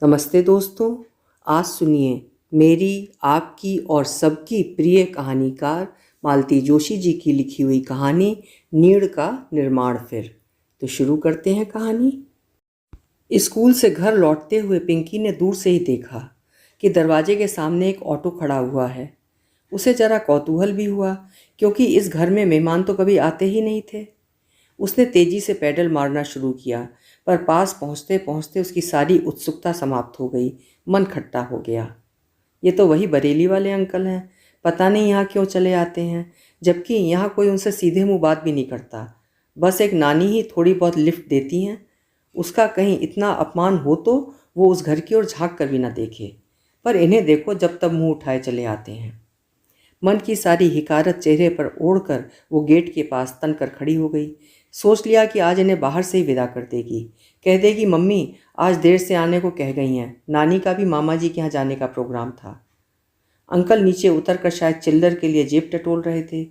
नमस्ते दोस्तों। आज सुनिए मेरी, आपकी और सबकी प्रिय कहानीकार मालती जोशी जी की लिखी हुई कहानी नीड़ का निर्माण फिर। तो शुरू करते हैं कहानी। स्कूल से घर लौटते हुए पिंकी ने दूर से ही देखा कि दरवाजे के सामने एक ऑटो खड़ा हुआ है। उसे जरा कौतूहल भी हुआ, क्योंकि इस घर में मेहमान तो कभी आते ही नहीं थे। उसने तेजी से पैडल मारना शुरू किया, पर पास पहुंचते पहुंचते उसकी सारी उत्सुकता समाप्त हो गई। मन खट्टा हो गया। ये तो वही बरेली वाले अंकल हैं। पता नहीं यहाँ क्यों चले आते हैं, जबकि यहाँ कोई उनसे सीधे मुंह बात भी नहीं करता। बस एक नानी ही थोड़ी बहुत लिफ्ट देती हैं। उसका कहीं इतना अपमान हो तो वो उस घर की ओर झांक कर भी ना देखे, पर इन्हें देखो जब तब मुंह उठाए चले आते हैं। मन की सारी हिकारत चेहरे पर ओढ़कर वो गेट के पास तन कर खड़ी हो गई। सोच लिया कि आज इन्हें बाहर से ही विदा कर देगी। कह देगी, मम्मी आज देर से आने को कह गई हैं, नानी का भी मामा जी के यहाँ जाने का प्रोग्राम था। अंकल नीचे उतर कर शायद चिल्लर के लिए जेब टटोल रहे थे।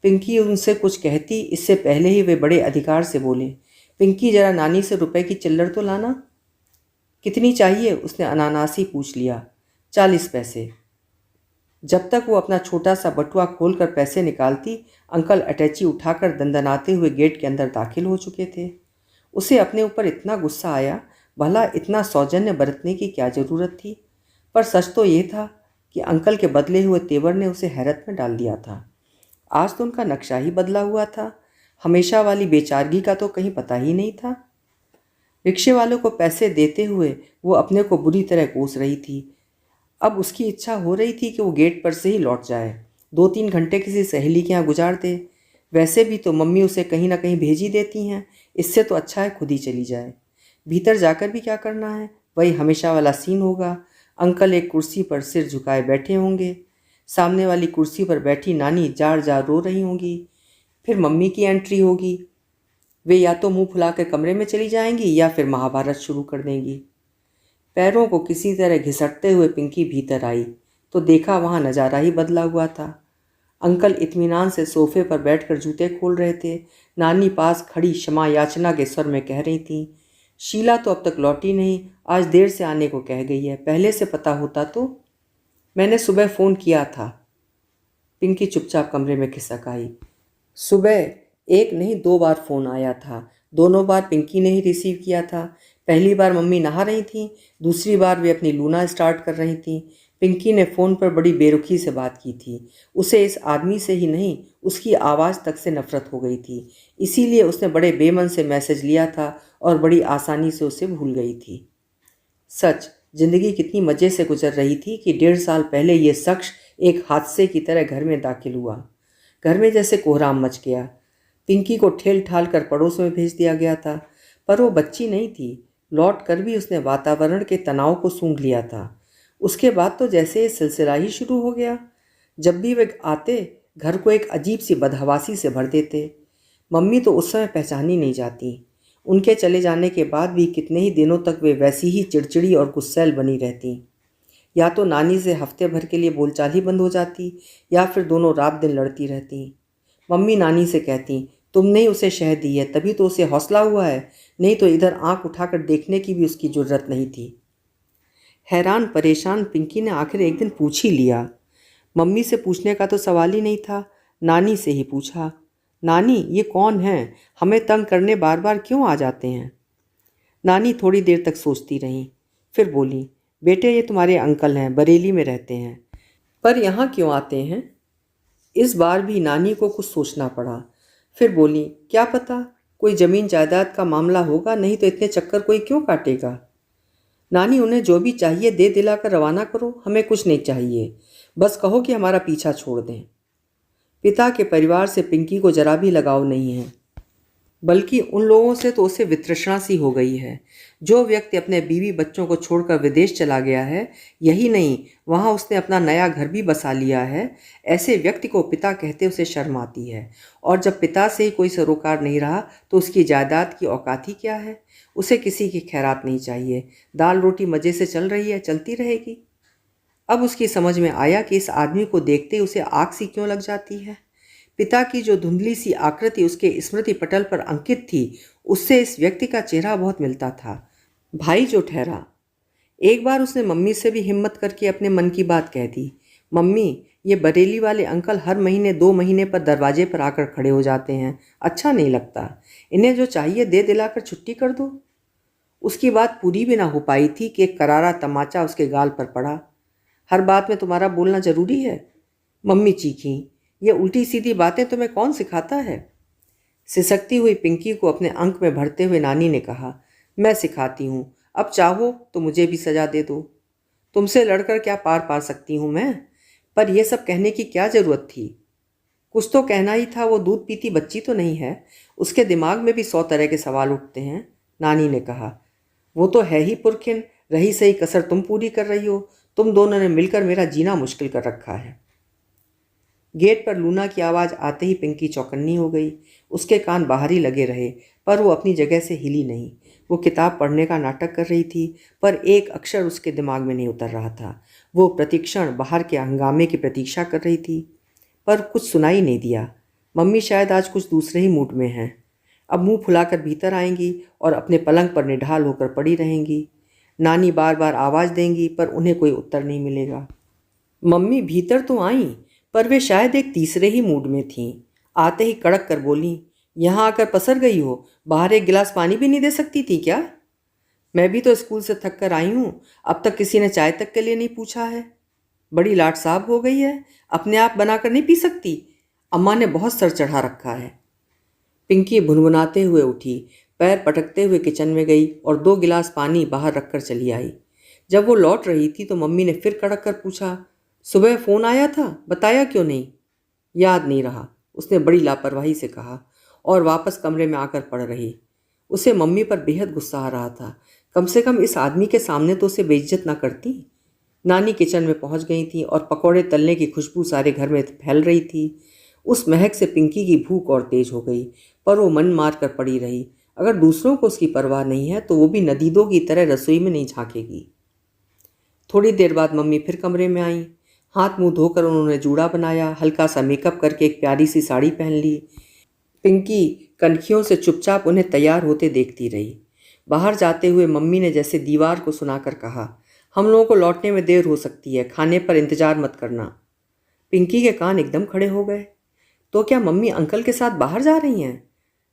पिंकी उनसे कुछ कहती इससे पहले ही वे बड़े अधिकार से बोले, पिंकी जरा नानी से रुपए की चिल्लर तो लाना। कितनी चाहिए, उसने अनानासी पूछ लिया। 40 पैसे। जब तक वो अपना छोटा सा बटुआ खोलकर पैसे निकालती, अंकल अटैची उठाकर दंदनाते हुए गेट के अंदर दाखिल हो चुके थे। उसे अपने ऊपर इतना गुस्सा आया, भला इतना सौजन्य बरतने की क्या ज़रूरत थी। पर सच तो ये था कि अंकल के बदले हुए तेवर ने उसे हैरत में डाल दिया था। आज तो उनका नक्शा ही बदला हुआ था। हमेशा वाली बेचारगी का तो कहीं पता ही नहीं था। रिक्शे वालों को पैसे देते हुए वो अपने को बुरी तरह कोस रही थी। अब उसकी इच्छा हो रही थी कि वो गेट पर से ही लौट जाए, 2-3 घंटे किसी सहेली के यहाँ गुजार दे। वैसे भी तो मम्मी उसे कहीं ना कहीं भेज ही देती हैं, इससे तो अच्छा है खुद ही चली जाए। भीतर जाकर भी क्या करना है, वही हमेशा वाला सीन होगा। अंकल एक कुर्सी पर सिर झुकाए बैठे होंगे, सामने वाली कुर्सी पर बैठी नानी जार जार रो रही होंगी। फिर मम्मी की एंट्री होगी। वे या तो मुंह फुलाकर कमरे में चली जाएंगी या फिर महाभारत शुरू कर देंगी। पैरों को किसी तरह घिसटते हुए पिंकी भीतर आई तो देखा वहाँ नज़ारा ही बदला हुआ था। अंकल इत्मीनान से सोफे पर बैठकर जूते खोल रहे थे। नानी पास खड़ी क्षमा याचना के स्वर में कह रही थी, शीला तो अब तक लौटी नहीं, आज देर से आने को कह गई है, पहले से पता होता तो। मैंने सुबह फ़ोन किया था। पिंकी चुपचाप कमरे में खिसक आई। सुबह एक नहीं 2 बार फ़ोन आया था। दोनों बार पिंकी ने ही रिसीव किया था। पहली बार मम्मी नहा रही थीं, दूसरी बार वे अपनी लूना स्टार्ट कर रही थीं। पिंकी ने फ़ोन पर बड़ी बेरुखी से बात की थी। उसे इस आदमी से ही नहीं, उसकी आवाज़ तक से नफ़रत हो गई थी। इसीलिए उसने बड़े बेमन से मैसेज लिया था और बड़ी आसानी से उसे भूल गई थी। सच, जिंदगी कितनी मज़े से गुजर रही थी कि 1.5 साल पहले ये शख्स एक हादसे की तरह घर में दाखिल हुआ। घर में जैसे कोहराम मच गया। पिंकी को ठेल ठाल कर पड़ोस में भेज दिया गया था, पर वो बच्ची नहीं थी। लौट कर भी उसने वातावरण के तनाव को सूंघ लिया था। उसके बाद तो जैसे ये सिलसिला ही शुरू हो गया। जब भी वे आते, घर को एक अजीब सी बदहवासी से भर देते। मम्मी तो उस समय पहचानी नहीं जाती। उनके चले जाने के बाद भी कितने ही दिनों तक वे वैसी ही चिड़चिड़ी और गुस्सैल बनी रहती। या तो नानी से हफ्ते भर के लिए बोलचाल ही बंद हो जाती, या फिर दोनों रात दिन लड़ती रहती। मम्मी नानी से कहती, तुमने ही उसे शह दी है, तभी तो उसे हौसला हुआ है, नहीं तो इधर आंख उठाकर देखने की भी उसकी जुर्रत नहीं थी। हैरान परेशान पिंकी ने आखिर एक दिन पूछ ही लिया। मम्मी से पूछने का तो सवाल ही नहीं था, नानी से ही पूछा। नानी, ये कौन हैं, हमें तंग करने बार बार क्यों आ जाते हैं? नानी थोड़ी देर तक सोचती रहीं, फिर बोली, बेटे ये तुम्हारे अंकल हैं, बरेली में रहते हैं। पर यहाँ क्यों आते हैं? इस बार भी नानी को कुछ सोचना पड़ा। फिर बोली, क्या पता, कोई ज़मीन जायदाद का मामला होगा, नहीं तो इतने चक्कर कोई क्यों काटेगा। नानी, उन्हें जो भी चाहिए दे दिलाकर रवाना करो, हमें कुछ नहीं चाहिए, बस कहो कि हमारा पीछा छोड़ दें। पिता के परिवार से पिंकी को जरा भी लगाव नहीं है, बल्कि उन लोगों से तो उसे वितृष्णा सी हो गई है। जो व्यक्ति अपने बीवी बच्चों को छोड़कर विदेश चला गया है, यही नहीं वहाँ उसने अपना नया घर भी बसा लिया है, ऐसे व्यक्ति को पिता कहते उसे शर्म आती है। और जब पिता से ही कोई सरोकार नहीं रहा तो उसकी जायदाद की औकात ही क्या है। उसे किसी की खैरात नहीं चाहिए। दाल रोटी मज़े से चल रही है, चलती रहेगी। अब उसकी समझ में आया कि इस आदमी को देखते उसे आग सी क्यों लग जाती है। पिता की जो धुंधली सी आकृति उसके स्मृति पटल पर अंकित थी, उससे इस व्यक्ति का चेहरा बहुत मिलता था। भाई जो ठहरा। एक बार उसने मम्मी से भी हिम्मत करके अपने मन की बात कह दी, मम्मी ये बरेली वाले अंकल हर महीने 2 महीने पर दरवाजे पर आकर खड़े हो जाते हैं, अच्छा नहीं लगता। इन्हें जो चाहिए दे दिलाकर छुट्टी कर दो। उसकी बात पूरी भी ना हो पाई थी कि एक करारा तमाचा उसके गाल पर पड़ा। हर बात में तुम्हारा बोलना जरूरी है? मम्मी चीखीं, ये उल्टी सीधी बातें तुम्हें कौन सिखाता है? सिसकती हुई पिंकी को अपने अंक में भरते हुए नानी ने कहा, मैं सिखाती हूँ, अब चाहो तो मुझे भी सजा दे दो। तुमसे लड़कर क्या पार पा सकती हूँ मैं? पर यह सब कहने की क्या जरूरत थी? कुछ तो कहना ही था, वो दूध पीती बच्ची तो नहीं है, उसके दिमाग में भी 100 तरह के सवाल उठते हैं। नानी ने कहा, वो तो है ही पुरखिन, रही सही कसर तुम पूरी कर रही हो। तुम दोनों ने मिलकर मेरा जीना मुश्किल कर रखा है। गेट पर लूना की आवाज़ आते ही पिंकी चौकन्नी हो गई। उसके कान बाहर ही लगे रहे, पर वो अपनी जगह से हिली नहीं। वो किताब पढ़ने का नाटक कर रही थी, पर एक अक्षर उसके दिमाग में नहीं उतर रहा था। वो प्रतिक्षण बाहर के हंगामे की प्रतीक्षा कर रही थी, पर कुछ सुनाई नहीं दिया। मम्मी शायद आज कुछ दूसरे ही मूड में हैं। अब मुंह फुलाकर भीतर आएंगी और अपने पलंग पर निढाल होकर पड़ी रहेंगी। नानी बार बार आवाज़ देंगी, पर उन्हें कोई उत्तर नहीं मिलेगा। मम्मी भीतर तो आईं, पर वे शायद एक तीसरे ही मूड में थीं। आते ही कड़क कर बोलीं, यहाँ आकर पसर गई हो, बाहर एक गिलास पानी भी नहीं दे सकती थी क्या? मैं भी तो स्कूल से थक कर आई हूँ, अब तक किसी ने चाय तक के लिए नहीं पूछा है। बड़ी लाट साहब हो गई है, अपने आप बनाकर नहीं पी सकती? अम्मा ने बहुत सर चढ़ा रखा है। पिंकी भुनभुनाते हुए उठी, पैर पटकते हुए किचन में गई और 2 गिलास पानी बाहर रखकर चली आई। जब वो लौट रही थी तो मम्मी ने फिर कड़क कर पूछा, सुबह फ़ोन आया था, बताया क्यों नहीं? याद नहीं रहा, उसने बड़ी लापरवाही से कहा और वापस कमरे में आकर पड़ रही। उसे मम्मी पर बेहद गुस्सा आ रहा था। कम से कम इस आदमी के सामने तो उसे बेइज्जत ना करती। नानी किचन में पहुंच गई थी और पकौड़े तलने की खुशबू सारे घर में फैल रही थी। उस महक से पिंकी की भूख और तेज हो गई, पर वो मन मार कर पड़ी रही। अगर दूसरों को उसकी परवाह नहीं है तो वो भी नदीदों की तरह रसोई में नहीं झांकेगी। थोड़ी देर बाद मम्मी फिर कमरे में आई। हाथ मुंह धोकर उन्होंने जूड़ा बनाया, हल्का सा मेकअप करके एक प्यारी सी साड़ी पहन ली। पिंकी कनखियों से चुपचाप उन्हें तैयार होते देखती रही। बाहर जाते हुए मम्मी ने जैसे दीवार को सुनाकर कहा, हम लोगों को लौटने में देर हो सकती है, खाने पर इंतजार मत करना। पिंकी के कान एकदम खड़े हो गए। तो क्या मम्मी अंकल के साथ बाहर जा रही हैं?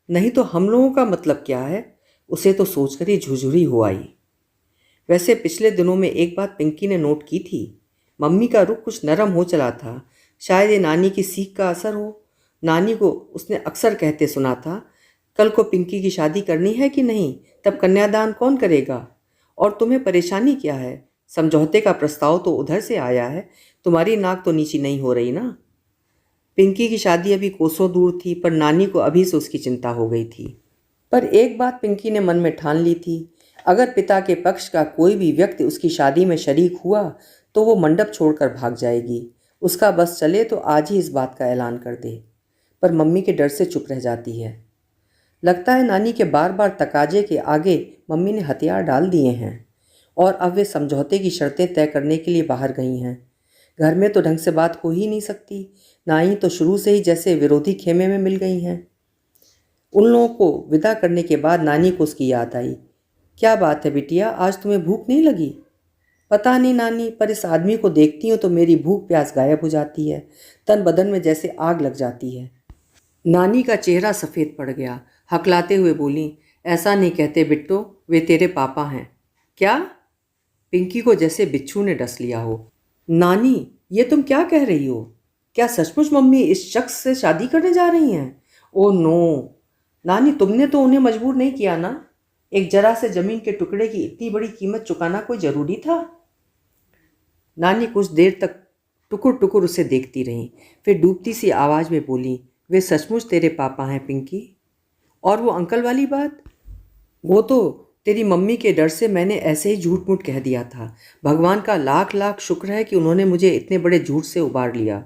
नहीं तो हम लोगों का मतलब क्या है? उसे तो सोचकर ही झुरझुरी हो आई। वैसे पिछले दिनों में एक बात पिंकी ने नोट की थी, मम्मी का रुख कुछ नरम हो चला था। शायद ये नानी की सीख का असर हो। नानी को उसने अक्सर कहते सुना था, कल को पिंकी की शादी करनी है कि नहीं, तब कन्यादान कौन करेगा? और तुम्हें परेशानी क्या है? समझौते का प्रस्ताव तो उधर से आया है, तुम्हारी नाक तो नीची नहीं हो रही ना। पिंकी की शादी अभी कोसों दूर थी, पर नानी को अभी से उसकी चिंता हो गई थी। पर एक बात पिंकी ने मन में ठान ली थी, अगर पिता के पक्ष का कोई भी व्यक्ति उसकी शादी में शरीक हुआ तो वो मंडप छोड़कर भाग जाएगी। उसका बस चले तो आज ही इस बात का ऐलान कर दे। पर मम्मी के डर से चुप रह जाती है। लगता है नानी के बार बार तकाजे के आगे मम्मी ने हथियार डाल दिए हैं और अब वे समझौते की शर्तें तय करने के लिए बाहर गई हैं। घर में तो ढंग से बात हो ही नहीं सकती, ना ही तो शुरू से ही जैसे विरोधी खेमे में मिल गई हैं। उन लोगों को विदा करने के बाद नानी को उसकी याद आई। क्या बात है बिटिया, आज तुम्हें भूख नहीं लगी? पता नहीं नानी, पर इस आदमी को देखती हूँ तो मेरी भूख प्यास गायब हो जाती है, तन बदन में जैसे आग लग जाती है। नानी का चेहरा सफ़ेद पड़ गया। हकलाते हुए बोली, ऐसा नहीं कहते बिट्टो, वे तेरे पापा हैं। क्या? पिंकी को जैसे बिच्छू ने डस लिया हो। नानी, ये तुम क्या कह रही हो? क्या सचमुच मम्मी इस शख्स से शादी करने जा रही हैं? ओह नो नानी, तुमने तो उन्हें मजबूर नहीं किया ना? एक जरा से जमीन के टुकड़े की इतनी बड़ी कीमत चुकाना कोई जरूरी था? नानी कुछ देर तक टुकुर टुकुर उसे देखती रही, फिर डूबती सी आवाज़ में बोली, वे सचमुच तेरे पापा हैं पिंकी। और वो अंकल वाली बात? वो तो तेरी मम्मी के डर से मैंने ऐसे ही झूठ मूठ कह दिया था। भगवान का लाख लाख शुक्र है कि उन्होंने मुझे इतने बड़े झूठ से उबार लिया।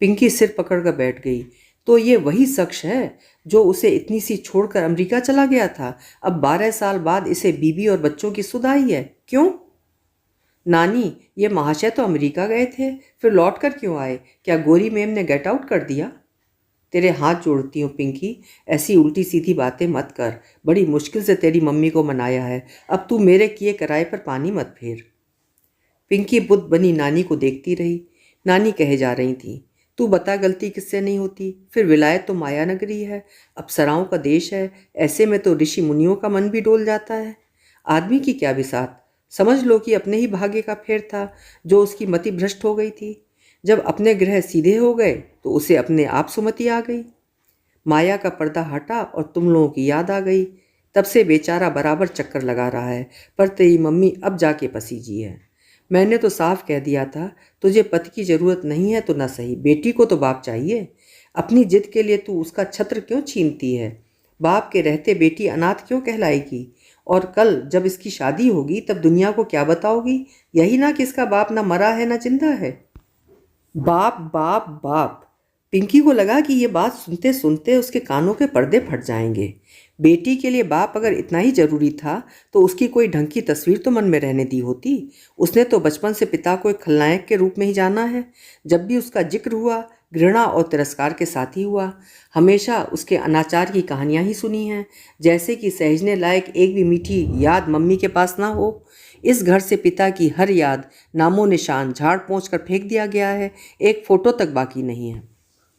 पिंकी सिर पकड़कर बैठ गई। तो ये वही शख्स है जो उसे इतनी सी छोड़कर अमेरिका चला गया था। अब 12 साल बाद इसे बीबी और बच्चों की सुध आई है। क्यों? नानी, ये महाशय तो अमेरिका गए थे, फिर लौट कर क्यों आए? क्या गोरी मेम ने गेट आउट कर दिया? तेरे हाथ जोड़ती हूँ पिंकी, ऐसी उल्टी सीधी बातें मत कर। बड़ी मुश्किल से तेरी मम्मी को मनाया है, अब तू मेरे किए किराए पर पानी मत फेर। पिंकी बुद्ध बनी नानी को देखती रही। नानी कहे जा रही थी, तू बता गलती किससे नहीं होती, फिर विलायत तो माया नगरी है, अप्सराओं का देश है, ऐसे में तो ऋषि मुनियों का मन भी डोल जाता है। आदमी की क्या बिसात, समझ लो कि अपने ही भाग्य का फेर था जो उसकी मति भ्रष्ट हो गई थी। जब अपने ग्रह सीधे हो गए तो उसे अपने आप सुमति आ गई। माया का पर्दा हटा और तुम लोगों की याद आ गई। तब से बेचारा बराबर चक्कर लगा रहा है, पर तेरी मम्मी अब जाके पसीजी है। मैंने तो साफ कह दिया था, तुझे पति की जरूरत नहीं है तो न सही, बेटी को तो बाप चाहिए। अपनी जिद के लिए तू उसका छत्र क्यों छीनती है? बाप के रहते बेटी अनाथ क्यों कहलाएगी? और कल जब इसकी शादी होगी तब दुनिया को क्या बताओगी? यही ना कि इसका बाप ना मरा है ना जिंदा है। बाप बाप बाप। पिंकी को लगा कि ये बात सुनते सुनते उसके कानों के पर्दे फट जाएंगे। बेटी के लिए बाप अगर इतना ही जरूरी था तो उसकी कोई ढंग की तस्वीर तो मन में रहने दी होती। उसने तो बचपन से पिता को एक खलनायक के रूप में ही जाना है। जब भी उसका जिक्र हुआ घृणा और तिरस्कार के साथ ही हुआ। हमेशा उसके अनाचार की कहानियां ही सुनी हैं, जैसे कि सहेजने लायक एक भी मीठी याद मम्मी के पास ना हो। इस घर से पिता की हर याद नामो निशान झाड़ पोंछ कर फेंक दिया गया है, एक फोटो तक बाकी नहीं है।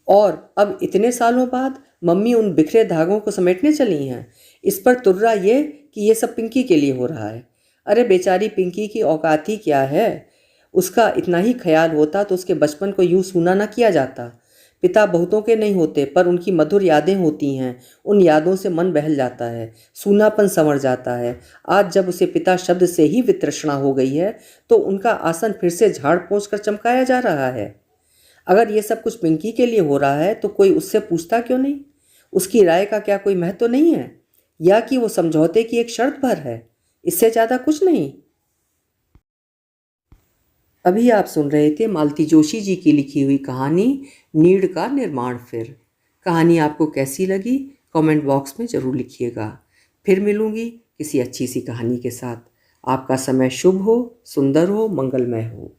और अब इतने सालों बाद मम्मी उन बिखरे धागों को समेटने चली हैं। इस पर तुर्रा ये कि ये सब पिंकी के लिए हो रहा है। अरे बेचारी पिंकी की औकात ही क्या है? उसका इतना ही ख्याल होता तो उसके बचपन को यूं सूना न किया जाता। पिता बहुतों के नहीं होते, पर उनकी मधुर यादें होती हैं। उन यादों से मन बहल जाता है, सूनापन संवर जाता है। आज जब उसे पिता शब्द से ही वितृष्णा हो गई है तो उनका आसन फिर से झाड़ पोंछ कर चमकाया जा रहा है। अगर ये सब कुछ पिंकी के लिए हो रहा है तो कोई उससे पूछता क्यों नहीं? उसकी राय का क्या कोई महत्व नहीं है, या कि वो समझौते की एक शर्त भर है? इससे ज़्यादा कुछ नहीं। अभी आप सुन रहे थे मालती जोशी जी की लिखी हुई कहानी नीड़ का निर्माण फिर। कहानी आपको कैसी लगी कमेंट बॉक्स में ज़रूर लिखिएगा। फिर मिलूंगी किसी अच्छी सी कहानी के साथ। आपका समय शुभ हो, सुंदर हो, मंगलमय हो।